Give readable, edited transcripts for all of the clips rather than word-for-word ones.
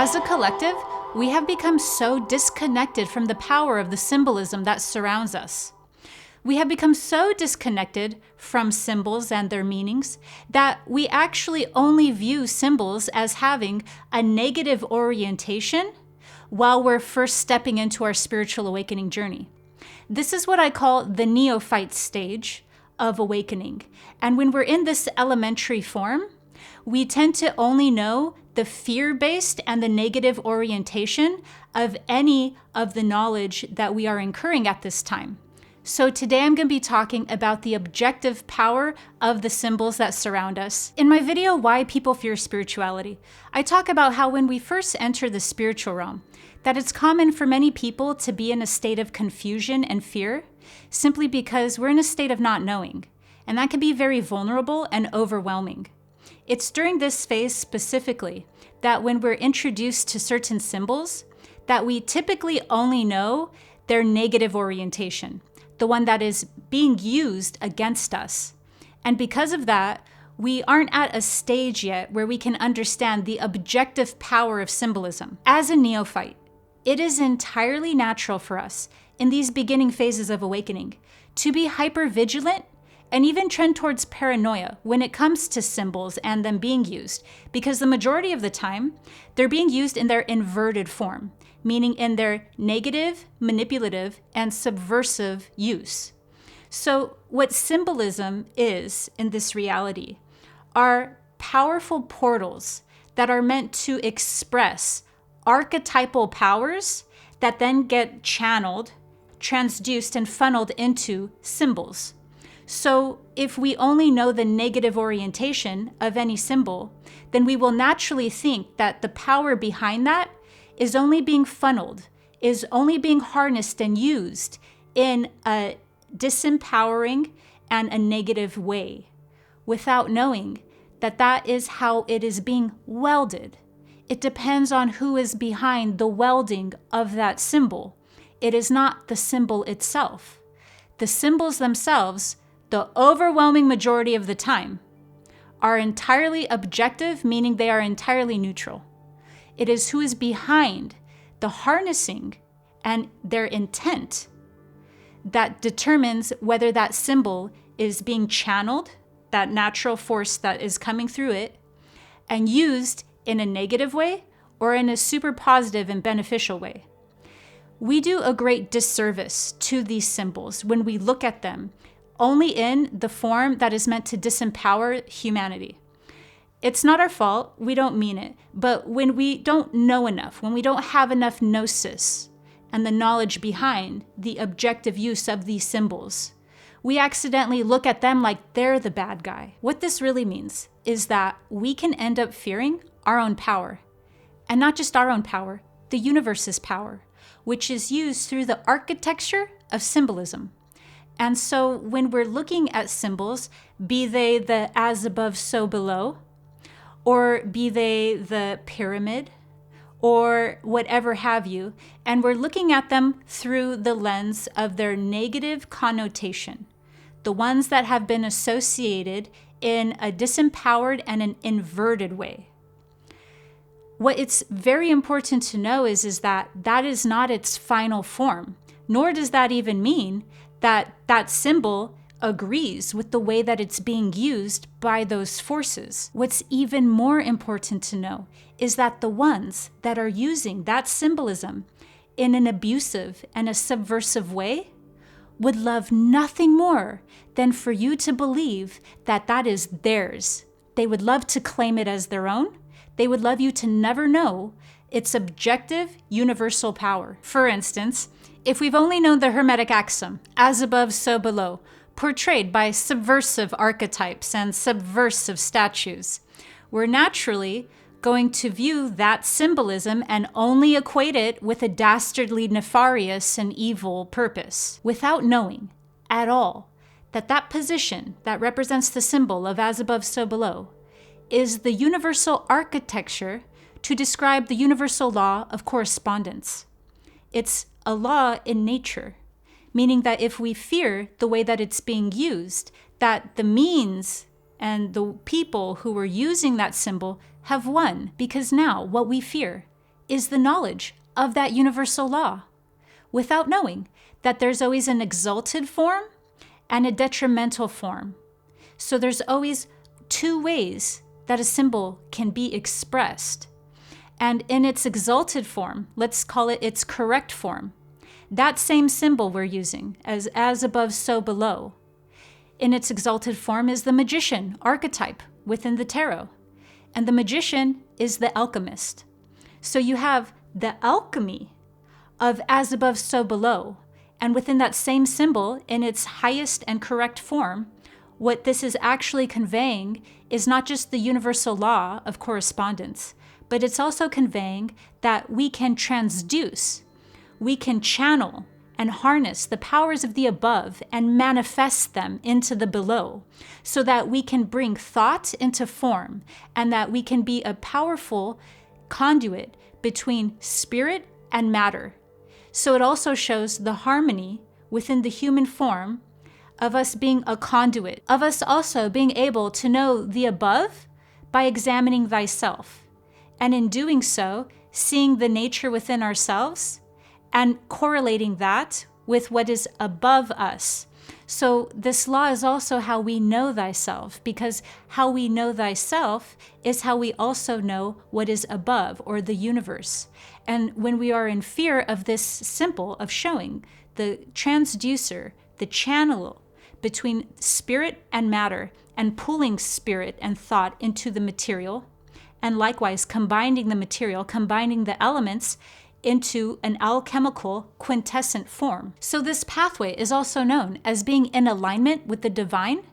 As a collective, we have become so disconnected from the power of the symbolism that surrounds us. We have become so disconnected from symbols and their meanings that we actually only view symbols as having a negative orientation while we're first stepping into our spiritual awakening journey. This is what I call the neophyte stage of awakening. And when we're in this elementary form, we tend to only know the fear-based and the negative orientation of any of the knowledge that we are incurring at this time. So today I'm going to be talking about the objective power of the symbols that surround us. In my video, Why People Fear Spirituality, I talk about how when we first enter the spiritual realm, that it's common for many people to be in a state of confusion and fear, simply because we're in a state of not knowing, and that can be very vulnerable and overwhelming. It's during this phase specifically that when we're introduced to certain symbols, that we typically only know their negative orientation, the one that is being used against us. And because of that, we aren't at a stage yet where we can understand the objective power of symbolism. As a neophyte, it is entirely natural for us in these beginning phases of awakening to be hyper-vigilant and even trend towards paranoia when it comes to symbols and them being used, because the majority of the time, they're being used in their inverted form, meaning in their negative, manipulative, and subversive use. So what symbolism is in this reality are powerful portals that are meant to express archetypal powers that then get channeled, transduced, and funneled into symbols. So if we only know the negative orientation of any symbol, then we will naturally think that the power behind that is only being funneled, is only being harnessed and used in a disempowering and a negative way, without knowing that that is how it is being welded. It depends on who is behind the welding of that symbol. It is not the symbol itself. The symbols themselves, the overwhelming majority of the time, are entirely objective, meaning they are entirely neutral. It is who is behind the harnessing and their intent that determines whether that symbol is being channeled, that natural force that is coming through it, and used in a negative way or in a super positive and beneficial way. We do a great disservice to these symbols when we look at them only in the form that is meant to disempower humanity. It's not our fault, we don't mean it, but when we don't know enough, when we don't have enough gnosis and the knowledge behind the objective use of these symbols, we accidentally look at them like they're the bad guy. What this really means is that we can end up fearing our own power, and not just our own power, the universe's power, which is used through the architecture of symbolism. And so when we're looking at symbols, be they the as above, so below, or be they the pyramid, or whatever have you, and we're looking at them through the lens of their negative connotation, the ones that have been associated in a disempowered and an inverted way. What it's very important to know is that that is not its final form, nor does that even mean that that symbol agrees with the way that it's being used by those forces. What's even more important to know is that the ones that are using that symbolism in an abusive and a subversive way would love nothing more than for you to believe that that is theirs. They would love to claim it as their own. They would love you to never know its objective, universal power. For instance, if we've only known the Hermetic axiom, as above, so below, portrayed by subversive archetypes and subversive statues, we're naturally going to view that symbolism and only equate it with a dastardly, nefarious, and evil purpose, without knowing at all that that position that represents the symbol of as above, so below is the universal architecture to describe the universal law of correspondence. It's a law in nature, meaning that if we fear the way that it's being used, that the means and the people who were using that symbol have won, because now what we fear is the knowledge of that universal law, without knowing that there's always an exalted form and a detrimental form. So there's always two ways that a symbol can be expressed. And in its exalted form, let's call it its correct form, that same symbol we're using as above, so below. In its exalted form is the magician archetype within the tarot. And the magician is the alchemist. So you have the alchemy of as above, so below. And within that same symbol, in its highest and correct form, what this is actually conveying is not just the universal law of correspondence, but it's also conveying that we can transduce, we can channel and harness the powers of the above and manifest them into the below, so that we can bring thought into form and that we can be a powerful conduit between spirit and matter. So it also shows the harmony within the human form of us being a conduit, of us also being able to know the above by examining thyself. And in doing so, seeing the nature within ourselves and correlating that with what is above us. So this law is also how we know thyself, because how we know thyself is how we also know what is above, or the universe. And when we are in fear of this symbol of showing the transducer, the channel between spirit and matter, and pulling spirit and thought into the material, and likewise combining the material, combining the elements into an alchemical quintessent form. So this pathway is also known as being in alignment with the divine,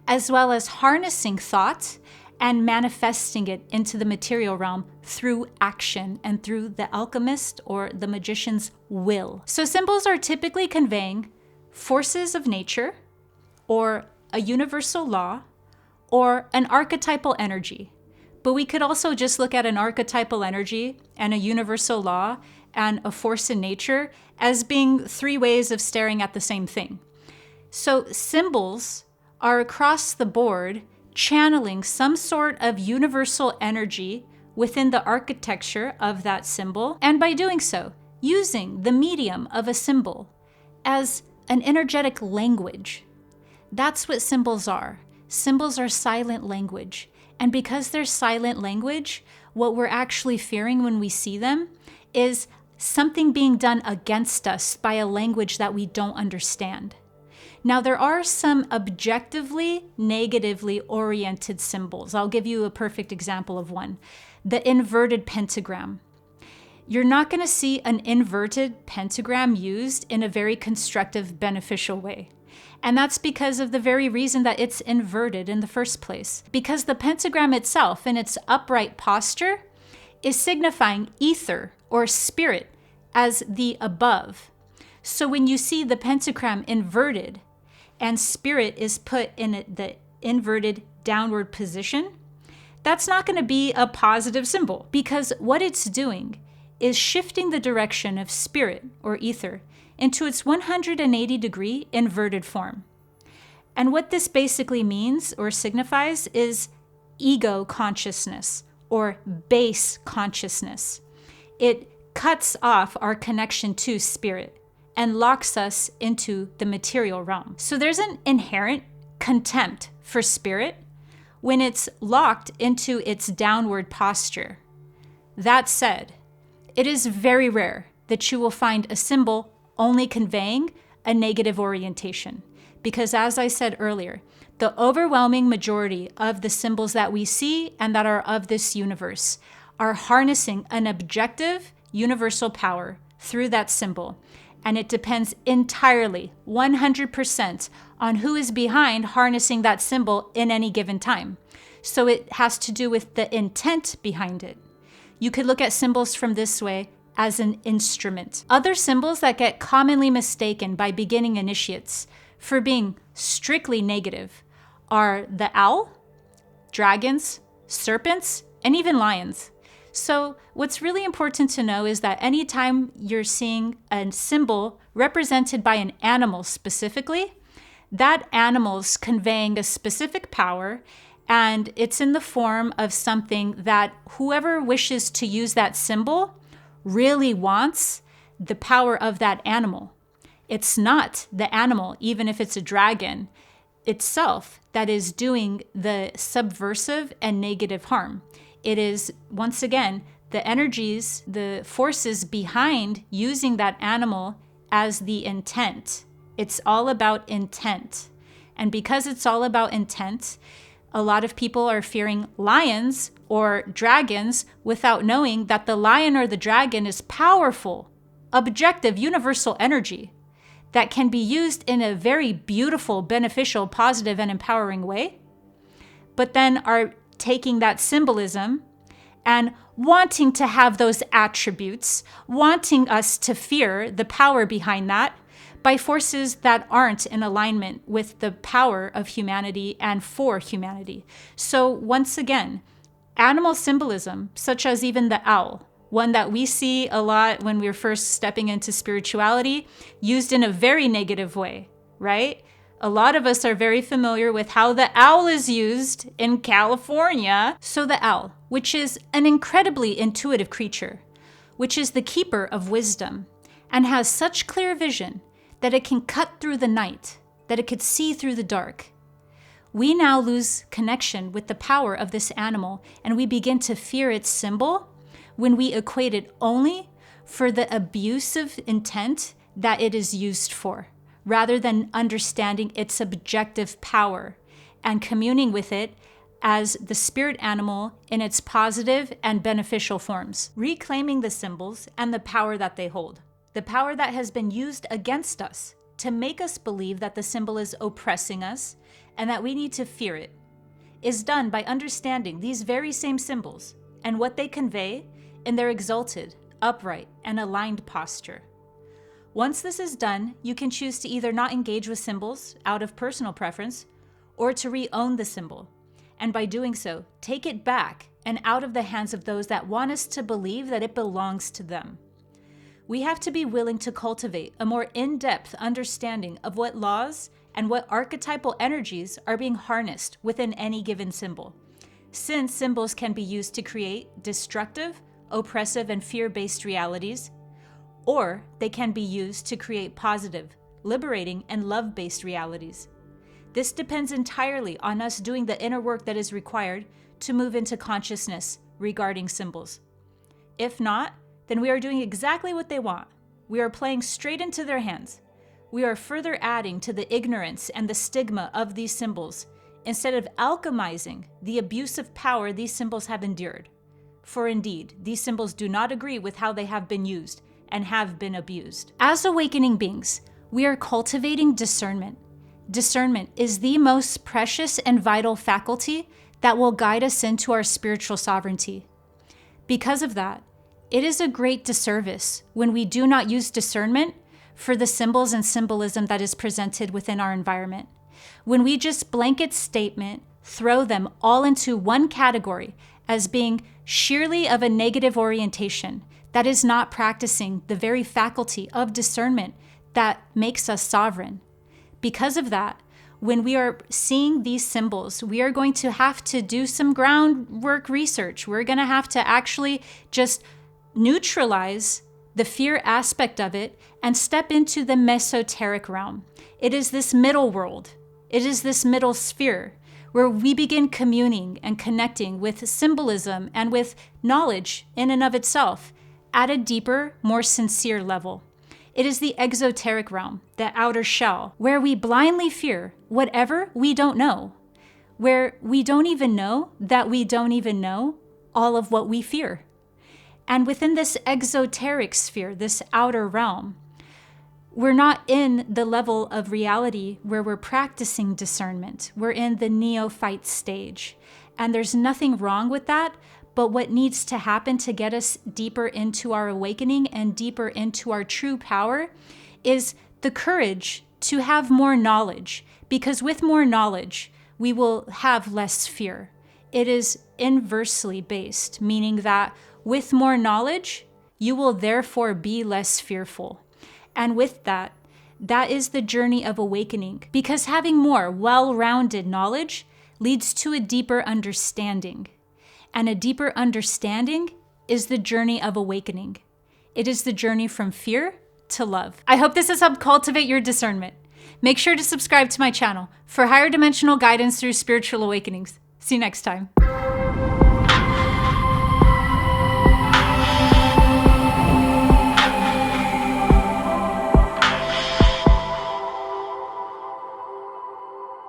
as well as harnessing thought and manifesting it into the material realm through action and through the alchemist or the magician's will. So symbols are typically conveying forces of nature, or a universal law, or an archetypal energy. But we could also just look at an archetypal energy and a universal law and a force in nature as being three ways of staring at the same thing. So symbols are across the board channeling some sort of universal energy within the architecture of that symbol, and by doing so, using the medium of a symbol as an energetic language. That's what symbols are. Symbols are silent language. And because they're silent language, what we're actually fearing when we see them is something being done against us by a language that we don't understand. Now, there are some objectively negatively oriented symbols. I'll give you a perfect example of one. The inverted pentagram. You're not going to see an inverted pentagram used in a very constructive, beneficial way. And that's because of the very reason that it's inverted in the first place. Because the pentagram itself, in its upright posture, is signifying ether or spirit as the above. So when you see the pentagram inverted and spirit is put in the inverted downward position, that's not going to be a positive symbol, because what it's doing is shifting the direction of spirit or ether into its 180-degree inverted form. And what this basically means or signifies is ego consciousness or base consciousness. It cuts off our connection to spirit and locks us into the material realm. So there's an inherent contempt for spirit when it's locked into its downward posture. That said, it is very rare that you will find a symbol only conveying a negative orientation. Because as I said earlier, the overwhelming majority of the symbols that we see and that are of this universe are harnessing an objective universal power through that symbol. And it depends entirely, 100%, on who is behind harnessing that symbol in any given time. So it has to do with the intent behind it. You could look at symbols from this way as an instrument. Other symbols that get commonly mistaken by beginning initiates for being strictly negative are the owl, dragons, serpents, and even lions. So what's really important to know is that anytime you're seeing a symbol represented by an animal specifically, that animal's conveying a specific power, and it's in the form of something that whoever wishes to use that symbol really wants the power of that animal. It's not the animal, even if it's a dragon itself, that is doing the subversive and negative harm. It is, once again, the energies, the forces behind using that animal as the intent. It's all about intent. And because it's all about intent, a lot of people are fearing lions or dragons without knowing that the lion or the dragon is powerful, objective, universal energy that can be used in a very beautiful, beneficial, positive, and empowering way, but then are taking that symbolism and wanting to have those attributes, wanting us to fear the power behind that by forces that aren't in alignment with the power of humanity and for humanity. So once again, animal symbolism, such as even the owl, one that we see a lot when we're first stepping into spirituality, used in a very negative way, right? A lot of us are very familiar with how the owl is used in California. So the owl, which is an incredibly intuitive creature, which is the keeper of wisdom and has such clear vision that it can cut through the night, that it could see through the dark. We now lose connection with the power of this animal, and we begin to fear its symbol when we equate it only for the abusive intent that it is used for, rather than understanding its objective power and communing with it as the spirit animal in its positive and beneficial forms. Reclaiming the symbols and the power that they hold, the power that has been used against us to make us believe that the symbol is oppressing us and that we need to fear it, is done by understanding these very same symbols and what they convey in their exalted, upright, and aligned posture. Once this is done, you can choose to either not engage with symbols out of personal preference or to re-own the symbol, and by doing so, take it back and out of the hands of those that want us to believe that it belongs to them. We have to be willing to cultivate a more in-depth understanding of what laws and what archetypal energies are being harnessed within any given symbol, since symbols can be used to create destructive, oppressive, and fear-based realities, or they can be used to create positive, liberating, and love-based realities. This depends entirely on us doing the inner work that is required to move into consciousness regarding symbols. If not, then we are doing exactly what they want. We are playing straight into their hands. We are further adding to the ignorance and the stigma of these symbols, instead of alchemizing the abusive power these symbols have endured. For indeed, these symbols do not agree with how they have been used and have been abused. As awakening beings, we are cultivating discernment. Discernment is the most precious and vital faculty that will guide us into our spiritual sovereignty. Because of that, it is a great disservice when we do not use discernment for the symbols and symbolism that is presented within our environment. When we just blanket statement, throw them all into one category as being sheerly of a negative orientation, that is not practicing the very faculty of discernment that makes us sovereign. Because of that, when we are seeing these symbols, we are going to have to do some groundwork research. We're going to have to actually just neutralize the fear aspect of it and step into the mesoteric realm. It is this middle world. It is this middle sphere where we begin communing and connecting with symbolism and with knowledge in and of itself at a deeper, more sincere level. It is the exoteric realm, the outer shell, where we blindly fear whatever we don't know, where we don't even know that we don't even know all of what we fear. And within this exoteric sphere, this outer realm, we're not in the level of reality where we're practicing discernment. We're in the neophyte stage. And there's nothing wrong with that, but what needs to happen to get us deeper into our awakening and deeper into our true power is the courage to have more knowledge, because with more knowledge, we will have less fear. It is inversely based, meaning that with more knowledge, you will therefore be less fearful. And with that, that is the journey of awakening, because having more well-rounded knowledge leads to a deeper understanding. And a deeper understanding is the journey of awakening. It is the journey from fear to love. I hope this has helped cultivate your discernment. Make sure to subscribe to my channel for higher dimensional guidance through spiritual awakenings. See you next time.